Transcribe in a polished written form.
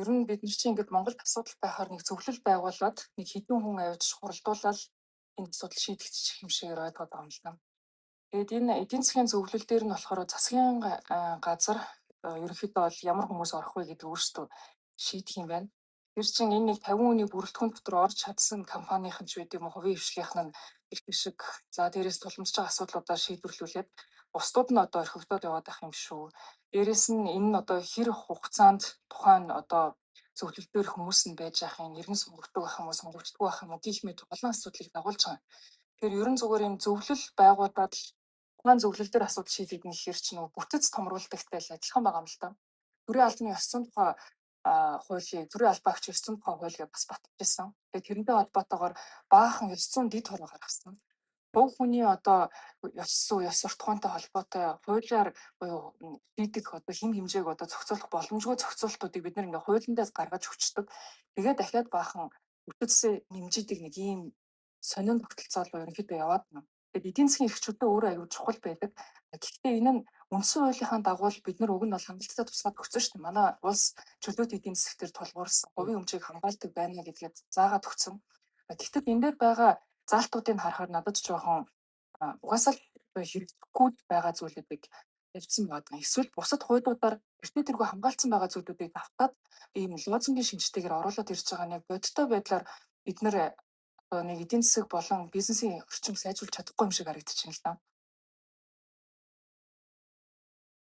Ер нь бид нар чинь ингээд Монголд асуудал байхаар нэг зөвлөл байгуулад нэг хэдэн хүн авч хуралдуулаад энэ асуудал шийдэгдчих юм шиг ойлгоод байгаа юм л да. Тэгээд энэ эдийн засгийн зөвлөл дээр нь болохоор засгийн газар ерөнхийдөө бол ямар хүмүүс орох вэ гэдэг өөрсдөө шийдэх юм байна. Тэр чинь энэ нэг 50 хүний бүрэлдэхүүн дотор орж чадсан компанийн ч байд юм уу, хувийн хвшлийнх нь их шиг за дээрээс тулмдж байгаа асуудлуудаа шийдвэрлүүлээд бусдууд нь одоо орхигдоод яваад байх юм шүү. Дээрээс нь энэ нь одоо хэр хугацаанд тухайн одоо зөвлөлтөөр хүмүүс нь байж ах юм, иргэн сонгогддог байх юм уу, сонгогддог байх юм уу гэх мэт олон асуудлыг дагуулж байгаа. Тэгэхээр ерөн зүгээр юм зөвлөл байгуулад тухайн зөвлөл дээр асуудал шийдэх нь гэхэр чинь нөгөө бүтэц томруулдагтай л адилхан байгаа юм л та. Төрийн албаны ёс зүйн тухай хуулийг төрийн албаагч ёс зүйн тухай хуулийг бас баталжсэн. Тэгээд тэрнтэй холбоотойгоор баахан ёс зүйн дэд хороо гаргасан. Хувь хүний одоо ёс зүй, ёс суртахуунтай холбоотой хуулиар буюу шийдэх одоо хэм хэмжээг одоо зохицуулах боломжгүй зохицуултуудыг бид нэр ингээ хуулиндаас гаргаж өчтдөг. Тэгээд дахиад баахан бүтэцээ нэмжидэг нэг ийм сонин тогтолцоо руу ерөнхийдөө яваад байна. Тэгээд эдийн засгийн эрхчлөлтөө өөрөө аюул чухал байдаг. Гэхдээ энэ нь үндсэн хуулийнхаа дагуу бид нар уг нь бол хангалттай тусгаад өгсөн шүү дээ. Манай улс чөлөөт эдийн засгтэр тулгуурсан хувийн өмчийг хамгаалдаг байна гэдгээд заагаад өгсөн. Гэхдээ энэ дээр байгаа заалтуудыг харахаар надад ч жоохон угаасаа л хэрэгдэхгүй байгаа зүйлүүдийг явьсан байдаг. Эсвэл бусад хуулиудаар эртний тэргүй хамгаалсан байгаа зүйлүүдийг давтаад ийм лозунгийн шинжтэйгээр оруулаад ирж байгаа нэг бодиттой байдлаар бид нэр одоо нэг эдийн засаг болон бизнесийн орчим сайжруулж чадахгүй юм шиг харагдчихэв л да.